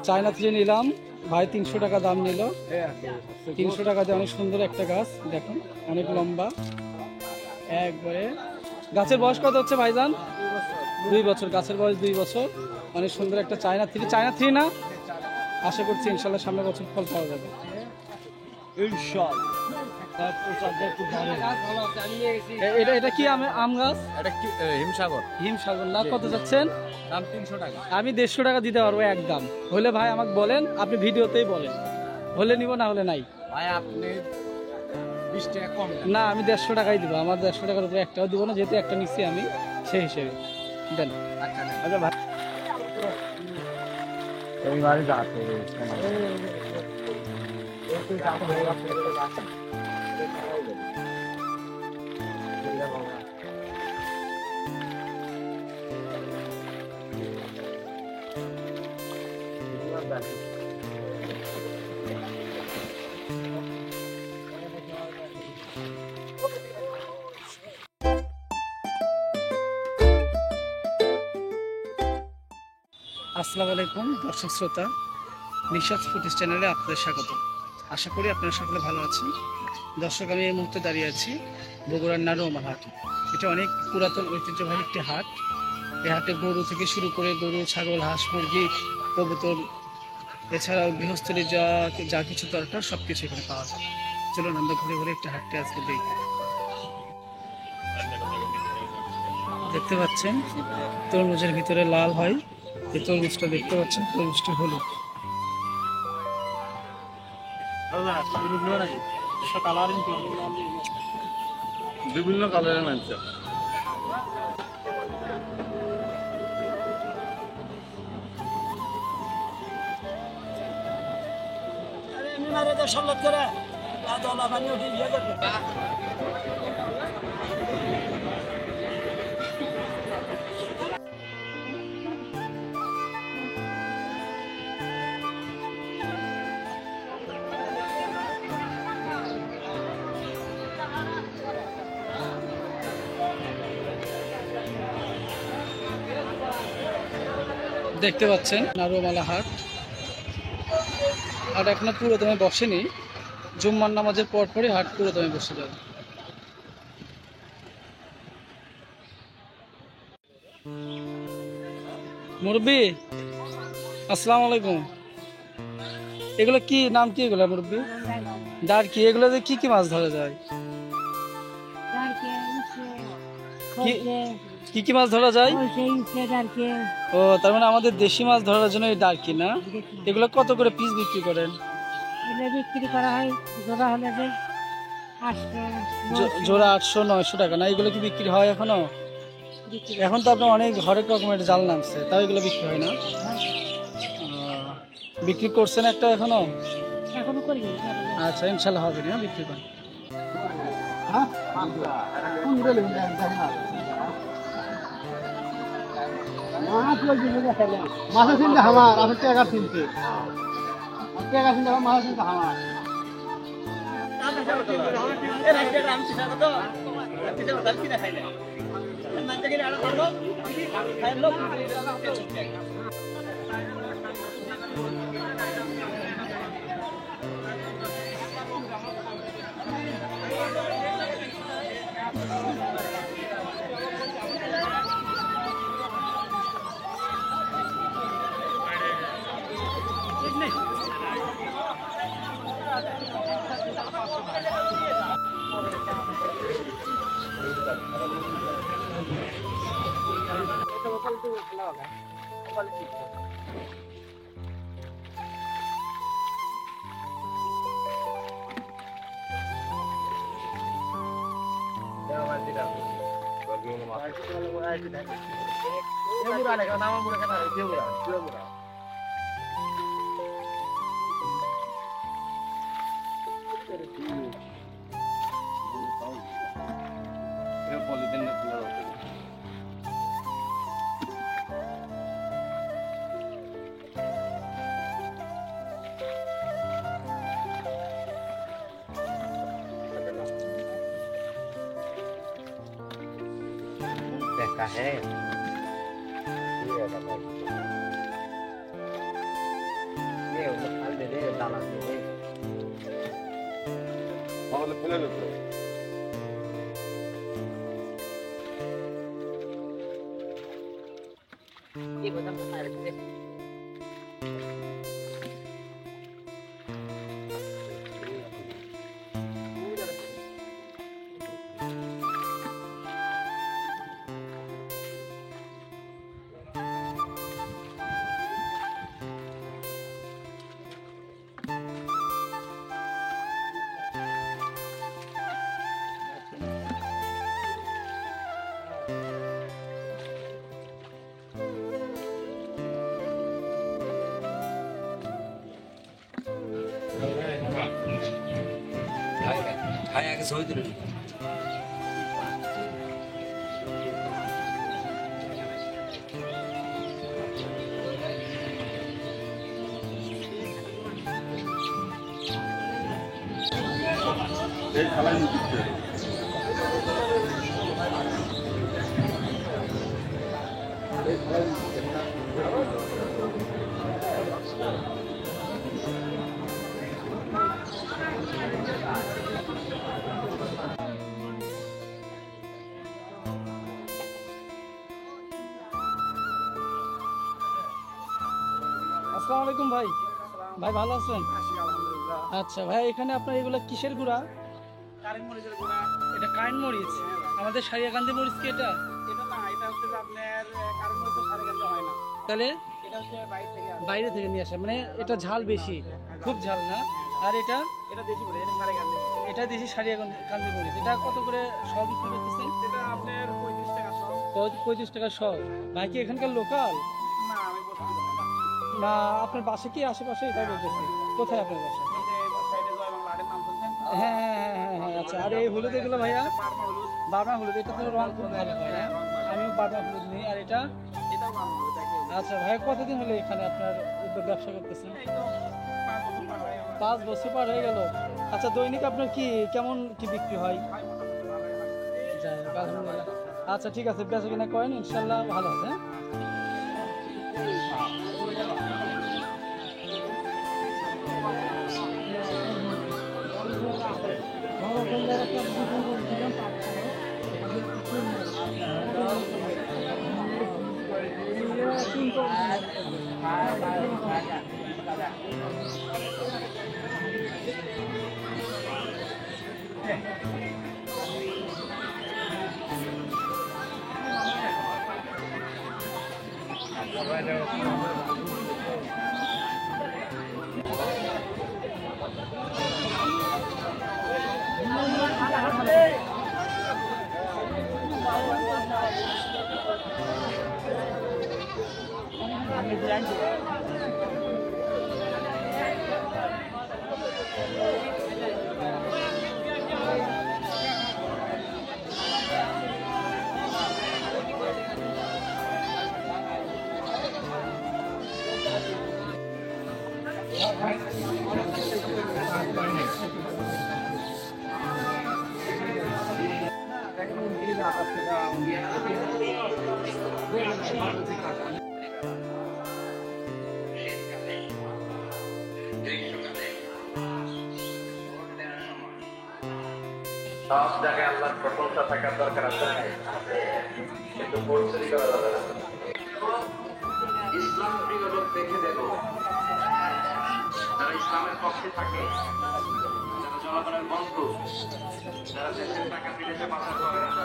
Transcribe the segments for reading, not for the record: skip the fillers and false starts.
China three নিলাম ভাই, 300 টাকা দাম নিল। 300 টাকা দিয়ে অনেক সুন্দর একটা গাছ, দেখুন অনেক লম্বা একবারে। গাছের বয়স কত হচ্ছে ভাইজান? 2 বছর, গাছের বয়স 2 বছর। অনেক সুন্দর একটা চায়না থ্রি। চায়না থ্রি না, আশা করছি ইনশাল্লাহ সামনের বছর ফল পাওয়া যাবে। এটা এটা কি আম গাছ? এটা কি হিমসাগর? হিমসাগর না? কত যাচ্ছেন? দাম 300 টাকা। আমি 150 টাকা দিতে পারবো একদম। হলে ভাই আমাকে বলেন, আপনি ভিডিওতেই বলেন, হলে নিব না হলে নাই। ভাই আপনি 20 টাকা কম দেন। না, আমি 150 টাকাই দিব। আমার 150 টাকার উপরে একটাও দিব না, যেহেতু একটা নিচ্ছি আমি, সেই হিসেবে দেন। আচ্ছা ভাই, এইবারে যাচ্ছে আসসালামু আলাইকুম দর্শক শ্রোতা, নিশাদ ফুটেজ চ্যানেলে আপনাদের স্বাগত। আশা করি আপনারা সকলে ভালো আছেন। দর্শক, আমি এই মুহূর্তে দাঁড়িয়ে আছি বগুড়ার নারুমা হাট। এটা অনেক পুরাতন ঐতিহ্যবাহী একটি হাট। এই হাটে গরু থেকে শুরু করে গরু, ছাগল, হাঁস, মুরগি, কবুতর, এছাড়াও গৃহস্থলী যা যা কিছু দরকার সব কিছু এখানে পাওয়া যায়। চলুন আমরা ঘুরে ঘুরে একটা হাটটি আজকে দেখি। দেখতে পাচ্ছেন তরমুজের ভিতরে লাল হয়, এই তরমুজটা দেখতে পাচ্ছেন, তরমুজটি হলুদ। বিভিন্ন কালারের মানছে। দেখতে পাচ্ছেন নারুমালা হাট। হাট এখনো পুরো দমে বসেনি, জুম্মার নামাজের পর পরই হাট পুরো দমে বসে যাবে। মুরব্বি আসসালামু আলাইকুম। এগুলো কি নাম কি এগুলো মুরব্বি? ডারকি। এগুলোতে কি কি মাছ ধরা যায়? কি কি কি মাছ ধরা যায়? ও, তার মানে আমাদের দেশি মাছ ধরার জন্য এই ডারকি না? এগুলো কত করে পিস বিক্রি করেন? বিক্রি করা হয় জোড়া হলে যে 800 জোড়া 800-900 টাকা না? এগুলো কি বিক্রি হয় এখনো? এখন তো আপনার অনেক হরেক রকমের জাল নামছে, তাও এগুলো বিক্রি হয় না? বিক্রি করছেন একটা এখনো? এখনো করি। আচ্ছা, ইনশাল্লাহ হবে না, বিক্রি করেন। মাছের চিন্তা আমার আসলে টাকার চিনতে টাকা চিন্তা মাছের চিন্তা আমার দেখা है তাহলে ফেলে দিতে আগে ছবি তুলে এই খেলায় নিতে আসসালামু আলাইকুম ভাই। ভাই ভালো আছেন? আচ্ছা ভাই, এখানে আপনার এগুলো কিসের গুঁড়া? কারেন্ট মরিচের গুঁড়া। এটা কারেন্ট মরিচ। আমাদের সারিয়াকান্দি মরিচ কি এটা? এটা না, এটা হচ্ছে যে আপনার কারেন্ট মরিচের সারে গেলে হয় না। তাহলে এটা হচ্ছে বাইরে থেকে আসে। বাইরে থেকে নিয়ে আসে, মানে এটা ঝাল বেশি, খুব ঝাল না? আর এটা এটা দেশি বলে, এটা সারে গেলে। এটা দেশি সারিয়াকান্দি মরিচ। এটা কত করে সব বিক্রি করতেছেন? এটা আপনার 35 টাকা সব। 35 টাকা সব। ভাই কি এখানকার লোকাল না, আমি বলছি না। না আপনার বাসা কি আশেপাশে? এটা বলতেছি। কোথায় আপনার বাসা? এই যে সাইডে জয় বাংলা আড়ের নাম বলছেন। হ্যাঁ হ্যাঁ হ্যাঁ হ্যাঁ হ্যাঁ, আচ্ছা। আর এই হলুদ এগুলো ভাইয়া? বার্মা হলুদ। বার্মা হলুদ। এটা তো রং খুব ভালো হয় না? আমিও বার্মা হলুদ নিই। আর এটা? এটাও বার্মা হলুদ একই হলুদ। আচ্ছা ভাই, কতদিন হলো এখানে আপনার ব্যবসা করতেছেন? এই তো 5 বছর পার হয়ে গেল। 5 বছর পার হয়ে গেল। আচ্ছা, দৈনিক আপনার কি কেমন কি বিক্রি হয়? হয় মোটামুটি ভালোই হয়। যাই হোক, আলহামদুলিল্লাহ। আচ্ছা ঠিক আছে, বেচা কিনা করেন, ইনশাল্লাহ ভালো হবে। হ্যাঁ? সব জায়গায় আল্লাহর প্রশংসা থাকার দরকার আছে, কিন্তু পরিচয় করা যাবে না। ইসলাম প্রিয় লোক দেখে দেব, যারা ইসলামের পক্ষে থাকে, যারা জনগণের বন্ধু, যারা দেশের টাকা বিদেশে পাচার করে না,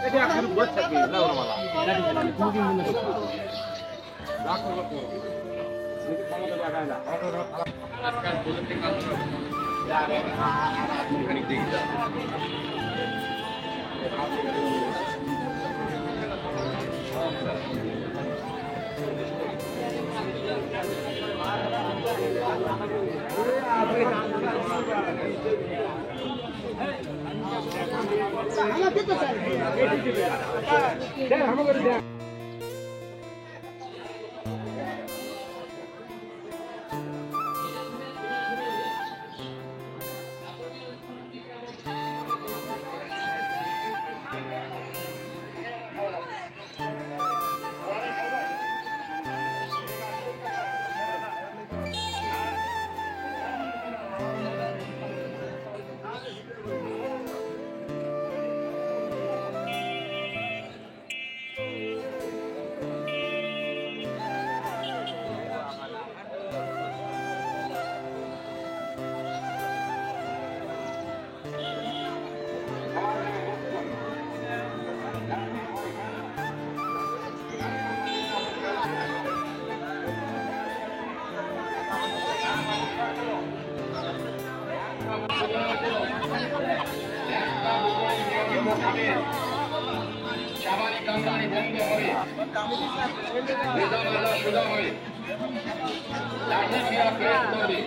এটা এখন বস থাকি না ওরমালা রাখো রাখো যদি ক্ষমতা লাগায় না আজকাল বলতে কাজ করে যা আর মেকানিক দেখি চাবানি কান্দানি বন্ধ হবে, মেধামেলা সোজা হবে, লাঠি দিয়া প্রেস করবে,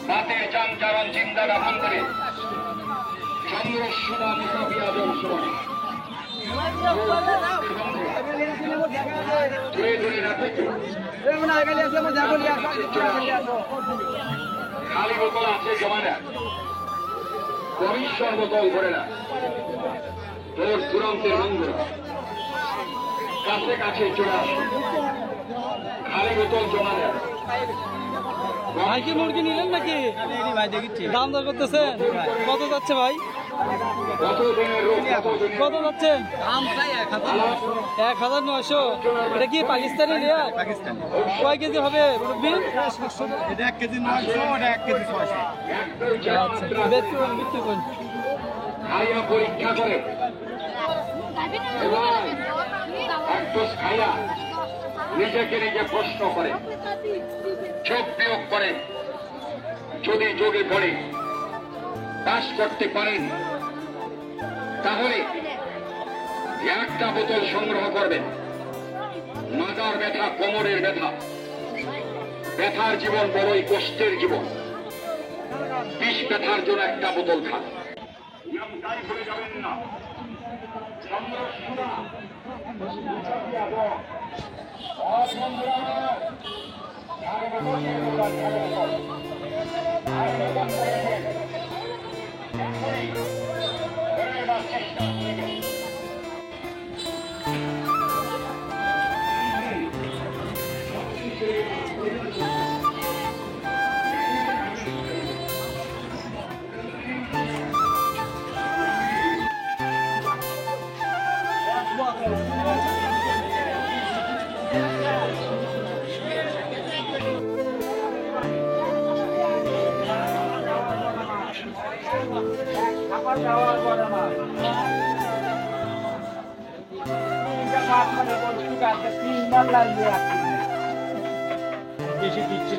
রাতের চামচারণ চিন্তা দাপন করে, চন্দ্র সোনা মুসাফিয়া জল সমান ধরে ধরে রাখে খালি বোতল আছে জমা না, ভবিষ্যৎ বোতল ধরে না, তোর দুরন্তের বন্ধুরা কাছে কাছে চলে আসে, খালি বোতল জমা দেয়। ভাই কি মুরগি নিলেন নাকি? দাম দর করতেছেন? কত যাচ্ছে ভাই? কত দিনের রোগ, কত যাচ্ছে? 1900। এটা কি পাকিস্তানি লেয়ার? কয় কেজি হবে মুরব্বি? এটা 1 কেজি 900, ওটা 1 কেজি 600। আচ্ছা, বিক্রি করুন, বিক্রি করুন। খাইয়া পরীক্ষা করে এবং এক ডোজ খাইয়া নিজেকে নিজে প্রশ্ন করে, যোগ বিয়োগ করে, যদি যোগে পড়ে পাস করতে পারেন তাহলে একটা বোতল সংগ্রহ করবেন। মাজার ব্যথা, কোমরের ব্যথা, ব্যথার জীবন বড়ই কষ্টের জীবন, বিষ ব্যথার জন্য একটা বোতল খান। তাই ভুলে যাবেন না, চন্দ্রসূড়া মুসাফিয়া জল। আর বন্ধুরা, আর বোতলের গোলা খাবেন না। আর বোতল খাবেন না। এখনই ধরে নেবার চেষ্টা করবেন। খাবার খাওয়ার পরে না তিনবার লাগবে, বেশি দিচ্ছে।